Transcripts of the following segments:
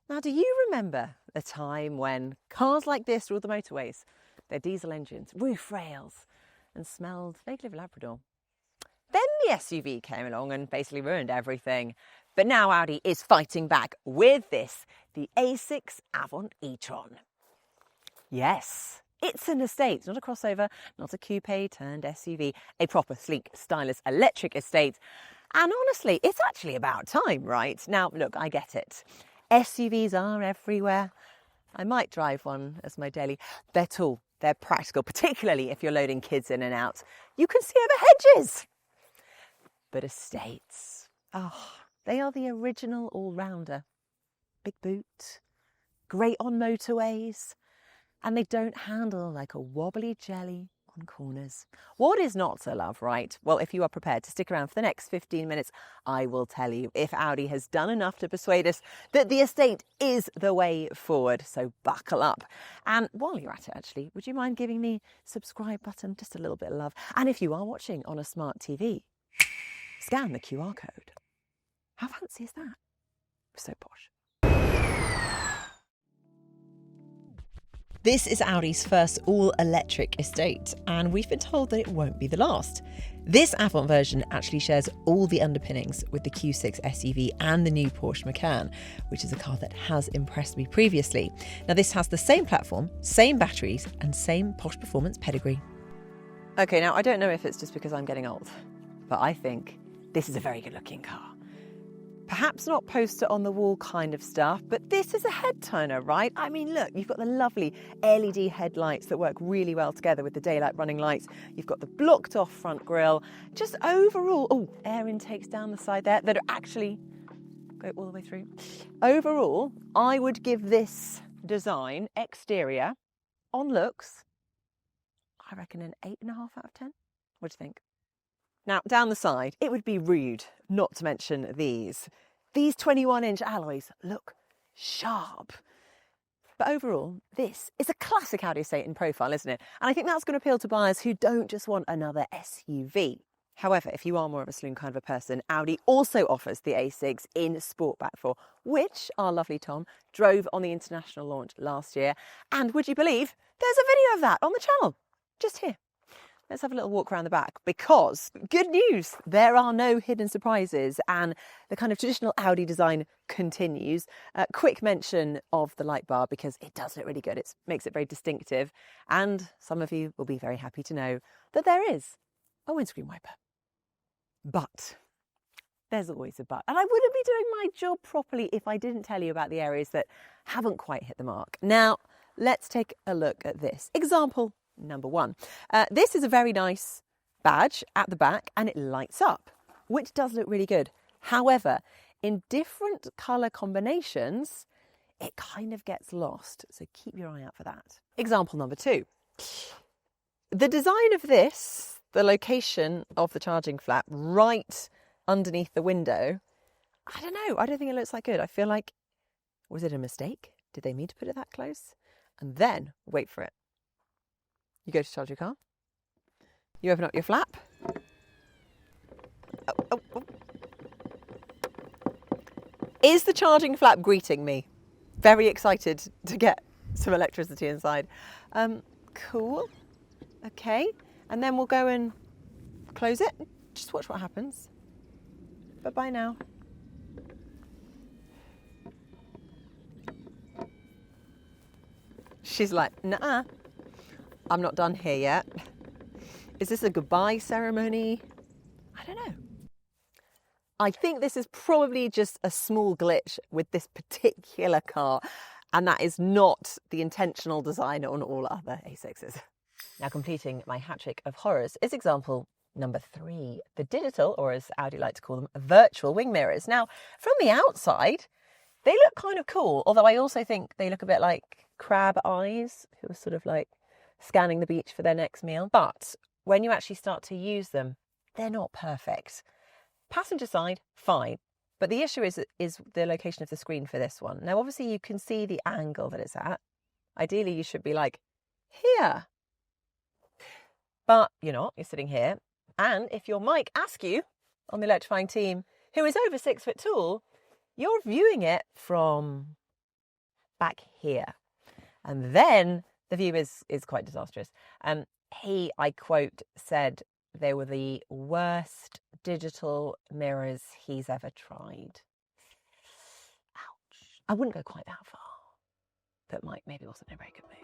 Now, do you remember a time when cars like this ruled the motorways? Their diesel engines, roof rails, and smelled vaguely of Labrador. Then the SUV came along and basically ruined everything. But now Audi is fighting back with this, the A6 Avant e-tron. Yes, it's an estate, not a crossover, not a coupe turned SUV, a proper sleek, stylish electric estate. And honestly, it's actually about time, right? Now, look, I get it. SUVs are everywhere. I might drive one as my daily. They're tall, they're practical, particularly if you're loading kids in and out. You can see over hedges. But estates, they are the original all-rounder. Big boot, great on motorways, and they don't handle like a wobbly jelly on corners. What is not to love, right? Well, if you are prepared to stick around for the next 15 minutes, I will tell you if Audi has done enough to persuade us that the estate is the way forward. So buckle up. And while you're at it, actually, would you mind giving me subscribe button, just a little bit of love? And if you are watching on a smart TV, scan the QR code. How fancy is that? So posh. This is Audi's first all-electric estate, and we've been told that it won't be the last. This Avant version actually shares all the underpinnings with the Q6 SUV and the new Porsche Macan, which is a car that has impressed me previously. Now, this has the same platform, same batteries, and same posh performance pedigree. Okay, now I don't know if it's just because I'm getting old, but I think this is a very good-looking car. Perhaps not poster on the wall kind of stuff, but this is a head turner, right? I mean, look, you've got the lovely LED headlights that work really well together with the daylight running lights. You've got the blocked off front grille. Just overall, air intakes down the side there that are actually go all the way through. Overall, I would give this design exterior on looks, I reckon an 8.5 out of 10. What do you think? Now, down the side, it would be rude not to mention these. These 21-inch alloys look sharp. But overall, this is a classic Audi estate in profile, isn't it? And I think that's going to appeal to buyers who don't just want another SUV. However, if you are more of a saloon kind of a person, Audi also offers the A6 in Sportback 4, which our lovely Tom drove on the international launch last year. And would you believe there's a video of that on the channel, just here. Let's have a little walk around the back because, good news, there are no hidden surprises and the kind of traditional Audi design continues. Quick mention of the light bar because it does look really good. It makes it very distinctive. And some of you will be very happy to know that there is a windscreen wiper. But there's always a but. And I wouldn't be doing my job properly if I didn't tell you about the areas that haven't quite hit the mark. Now, let's take a look at this. Example number 1. This is a very nice badge at the back and it lights up, which does look really good. However, in different colour combinations, it kind of gets lost. So keep your eye out for that. Example number 2. The design of this, the location of the charging flap right underneath the window, I don't know. I don't think it looks that good. I feel like, was it a mistake? Did they mean to put it that close? And then, wait for it. You go to charge your car. You open up your flap. Oh. Is the charging flap greeting me? Very excited to get some electricity inside. Cool. Okay. And then we'll go and close it. Just watch what happens. Bye-bye now. She's like, nah. I'm not done here yet. Is this a goodbye ceremony? I don't know. I think this is probably just a small glitch with this particular car, and that is not the intentional design on all other A6s. Now, completing my hat trick of horrors is example number 3, the digital, or as Audi like to call them, virtual wing mirrors. Now, from the outside, they look kind of cool, although I also think they look a bit like crab eyes, who are sort of like scanning the beach for their next meal. But when you actually start to use them, they're not perfect. Passenger side, fine. But the issue is the location of the screen for this one. Now, obviously, you can see the angle that it's at. Ideally, you should be like here. But you're not. You're sitting here. And if your mic Askew on the Electrifying team, who is over 6 foot tall, you're viewing it from back here. And then the view is quite disastrous. He, I quote, said they were the worst digital mirrors he's ever tried. Ouch. I wouldn't go quite that far, but Mike maybe wasn't in a very good mood.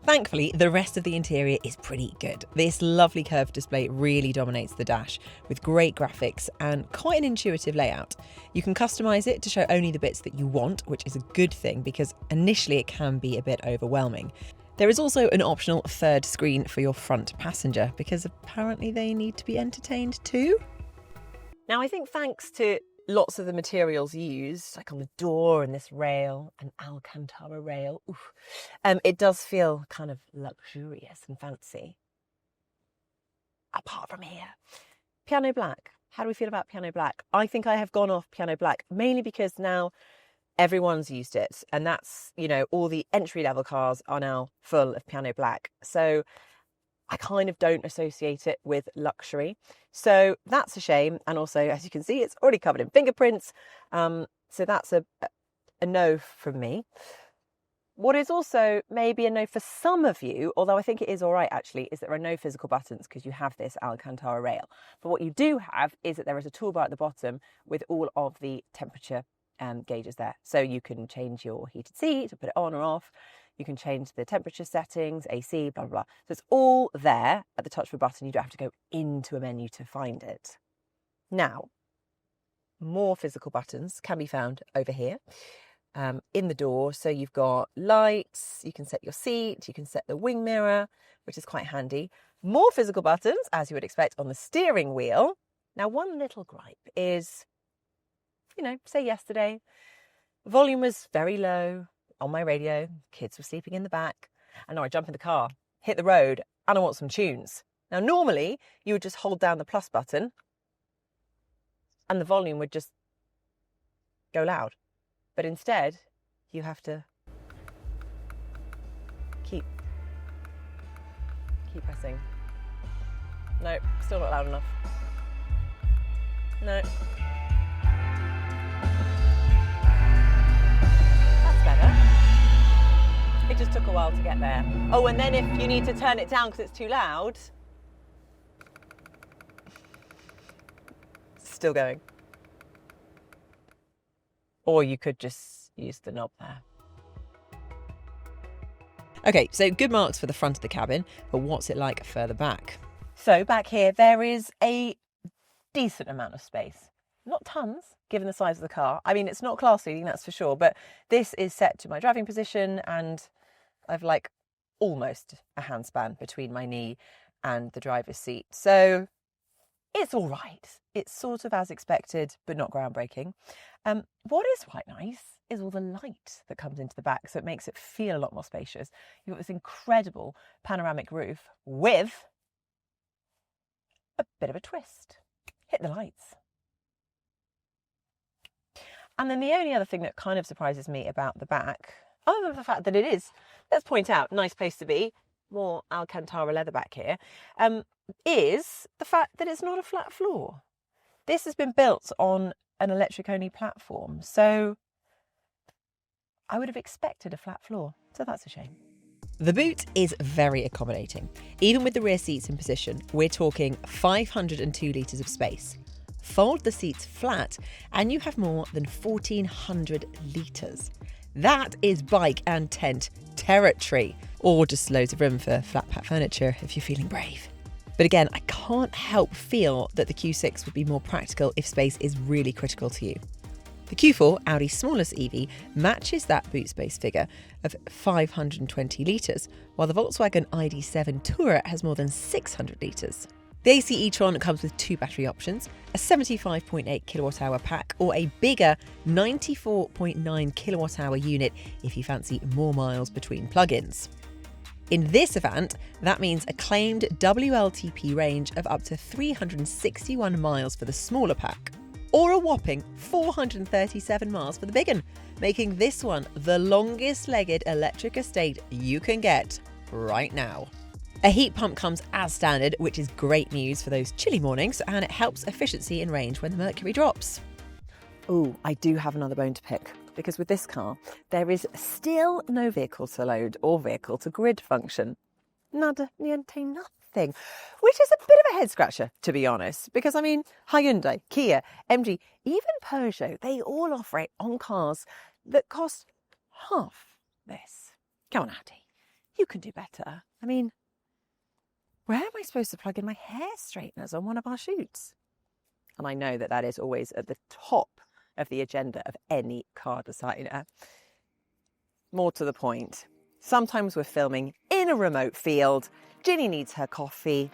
Thankfully, the rest of the interior is pretty good. This lovely curved display really dominates the dash, with great graphics and quite an intuitive layout. You can customise it to show only the bits that you want, which is a good thing because initially it can be a bit overwhelming. There is also an optional third screen for your front passenger because apparently they need to be entertained too. Now, I think thanks to lots of the materials used, like on the door and this rail, an Alcantara rail, it does feel kind of luxurious and fancy. Apart from here. Piano black. How do we feel about piano black? I think I have gone off piano black, mainly because now everyone's used it. And that's, all the entry-level cars are now full of piano black. So I kind of don't associate it with luxury. So that's a shame. And also, as you can see, it's already covered in fingerprints. So that's a no from me. What is also maybe a no for some of you, although I think it is all right actually, is that there are no physical buttons because you have this Alcantara rail. But what you do have is that there is a toolbar at the bottom with all of the temperature gauges there. So you can change your heated seat, or put it on or off. You can change the temperature settings, AC, blah, blah, blah. So it's all there at the touch of a button. You don't have to go into a menu to find it. Now, more physical buttons can be found over here in the door. So you've got lights, you can set your seat, you can set the wing mirror, which is quite handy. More physical buttons, as you would expect, on the steering wheel. Now, one little gripe is, say yesterday, volume was very low on my radio, kids were sleeping in the back, and now I jump in the car, hit the road, and I want some tunes. Now, normally, you would just hold down the plus button, and the volume would just go loud. But instead, you have to keep pressing. No, still not loud enough. No. It just took a while to get there. Oh, and then if you need to turn it down because it's too loud, still going. Or you could just use the knob there. Okay, so good marks for the front of the cabin, but what's it like further back? So back here, there is a decent amount of space. Not tons, given the size of the car. I mean, it's not class leading, that's for sure, but this is set to my driving position and I've almost a handspan between my knee and the driver's seat. So it's all right. It's sort of as expected, but not groundbreaking. What is quite nice is all the light that comes into the back, so it makes it feel a lot more spacious. You've got this incredible panoramic roof with a bit of a twist. Hit the lights. And then the only other thing that kind of surprises me about the back, other than the fact that it is, let's point out, nice place to be, more Alcantara leather back here, is the fact that it's not a flat floor. This has been built on an electric-only platform, so I would have expected a flat floor, so that's a shame. The boot is very accommodating. Even with the rear seats in position, we're talking 502 litres of space. Fold the seats flat and you have more than 1,400 litres. That is bike and tent territory, or just loads of room for flat pack furniture if you're feeling brave. But again, I can't help feel that the Q6 would be more practical if space is really critical to you. The Q4, Audi's smallest EV, matches that boot space figure of 520 litres, while the Volkswagen ID.7 Tourer has more than 600 litres. The AC e-tron comes with two battery options, a 75.8 kWh pack or a bigger 94.9 kWh unit if you fancy more miles between plug-ins. In this Avant, that means a claimed WLTP range of up to 361 miles for the smaller pack, or a whopping 437 miles for the big one, making this one the longest-legged electric estate you can get right now. A heat pump comes as standard, which is great news for those chilly mornings, and it helps efficiency and range when the mercury drops. Oh, I do have another bone to pick. because with this car, there is still no vehicle to load or vehicle to grid function. Nada, niente, nothing. Which is a bit of a head scratcher, to be honest, because I mean, Hyundai, Kia, MG, even Peugeot, they all operate on cars that cost half this. Come on, Audi, you can do better. I mean, where am I supposed to plug in my hair straighteners on one of our shoots? And I know that is always at the top of the agenda of any car designer. More to the point, sometimes we're filming in a remote field. Ginny needs her coffee.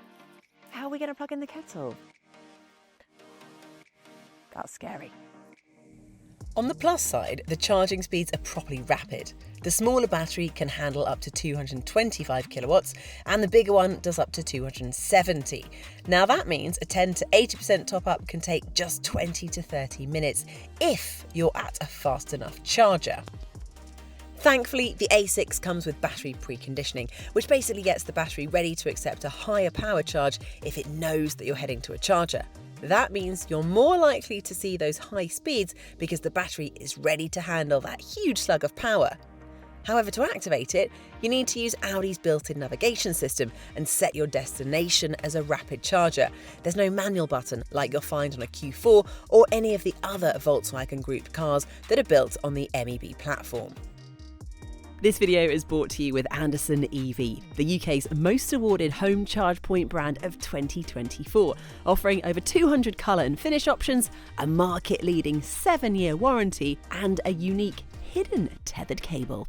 How are we going to plug in the kettle? That's scary. On the plus side, the charging speeds are properly rapid. The smaller battery can handle up to 225 kilowatts and the bigger one does up to 270. Now that means a 10 to 80% top up can take just 20 to 30 minutes if you're at a fast enough charger. Thankfully, the A6 comes with battery preconditioning, which basically gets the battery ready to accept a higher power charge if it knows that you're heading to a charger. That means you're more likely to see those high speeds because the battery is ready to handle that huge slug of power. However, to activate it, you need to use Audi's built-in navigation system and set your destination as a rapid charger. There's no manual button like you'll find on a Q4 or any of the other Volkswagen Group cars that are built on the MEB platform. This video is brought to you with Andersen EV, the UK's most awarded home charge point brand of 2024, offering over 200 colour and finish options, a market-leading 7-year warranty and a unique hidden tethered cable.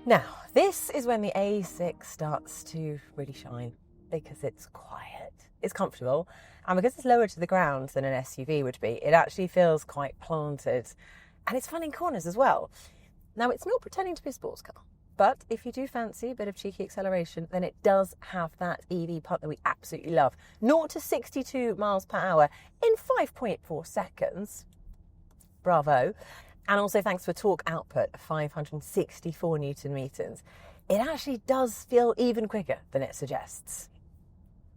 Now, this is when the A6 starts to really shine because it's quiet, it's comfortable, and because it's lower to the ground than an SUV would be, it actually feels quite planted, and it's fun in corners as well. Now, it's not pretending to be a sports car, but if you do fancy a bit of cheeky acceleration, then it does have that EV pump that we absolutely love. 0 to 62 miles per hour in 5.4 seconds. Bravo. And also thanks to a torque output of 564 Newton meters, it actually does feel even quicker than it suggests.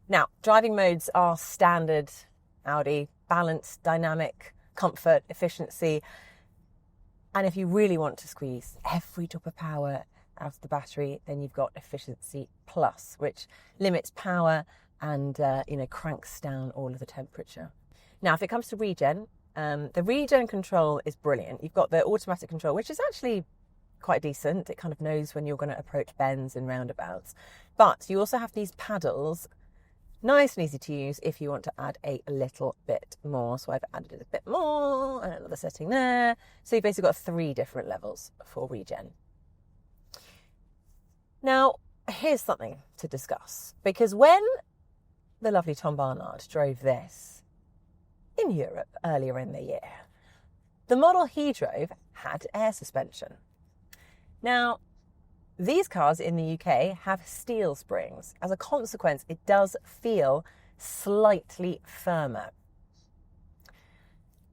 Now, driving modes are standard Audi: balance, dynamic, comfort, efficiency. And if you really want to squeeze every drop of power out of the battery, then you've got Efficiency Plus, which limits power and cranks down all of the temperature. Now, if it comes to regen, the regen control is brilliant. You've got the automatic control, which is actually quite decent. It kind of knows when you're going to approach bends and roundabouts. But you also have these paddles, nice and easy to use if you want to add a little bit more. So I've added a bit more and another setting there. So you've basically got 3 different levels for regen. Now, here's something to discuss, because when the lovely Tom Barnard drove this in Europe earlier in the year, the model he drove had air suspension. Now, these cars in the UK have steel springs. As a consequence, it does feel slightly firmer.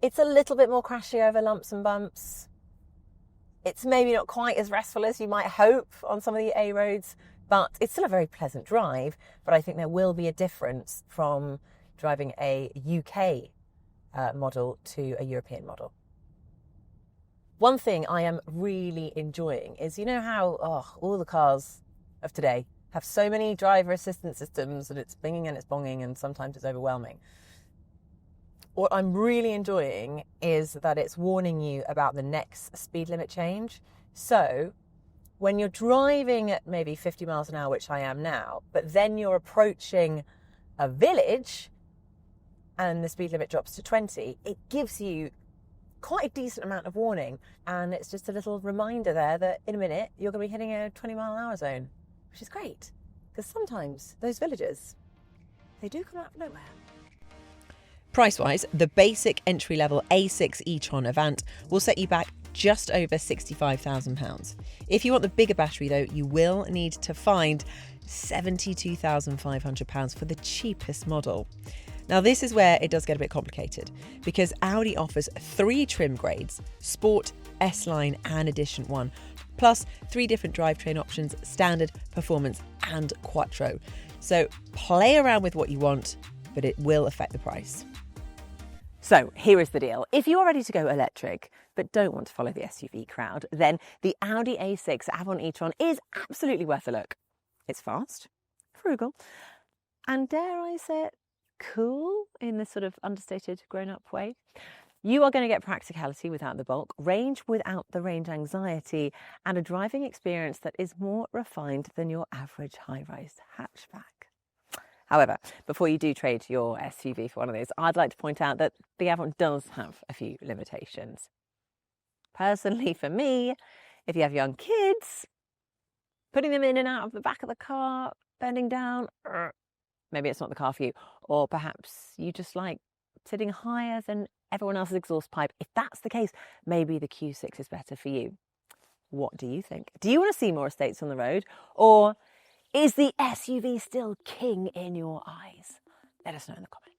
It's a little bit more crashy over lumps and bumps. It's maybe not quite as restful as you might hope on some of the A roads, but it's still a very pleasant drive. But I think there will be a difference from driving a UK model to a European model. One thing I am really enjoying is, you know how all the cars of today have so many driver assistance systems and it's binging and it's bonging and sometimes it's overwhelming. What I'm really enjoying is that it's warning you about the next speed limit change. So when you're driving at maybe 50 miles an hour, which I am now, but then you're approaching a village and the speed limit drops to 20, it gives you quite a decent amount of warning, and it's just a little reminder there that in a minute you're going to be hitting a 20-mile-an-hour zone, which is great because sometimes those villages, they do come out of nowhere. Price-wise, the basic entry-level A6 e-tron Avant will set you back just over £65,000. If you want the bigger battery though, you will need to find £72,500 for the cheapest model. Now, this is where it does get a bit complicated because Audi offers 3 trim grades: Sport, S-Line and Edition 1, plus 3 different drivetrain options: Standard, Performance and Quattro. So play around with what you want, but it will affect the price. So here is the deal. If you are ready to go electric, but don't want to follow the SUV crowd, then the Audi A6 Avant e-tron is absolutely worth a look. It's fast, frugal, and dare I say it, cool in this sort of understated grown-up way. You are going to get practicality without the bulk, range without the range anxiety, and a driving experience that is more refined than your average high-rise hatchback. However, before you do trade your SUV for one of these, I'd like to point out that the Avant does have a few limitations. Personally, for me, if you have young kids, putting them in and out of the back of the car, bending down, maybe it's not the car for you. Or perhaps you just like sitting higher than everyone else's exhaust pipe. If that's the case, maybe the Q6 is better for you. What do you think? Do you want to see more estates on the road? Or is the SUV still king in your eyes? Let us know in the comments.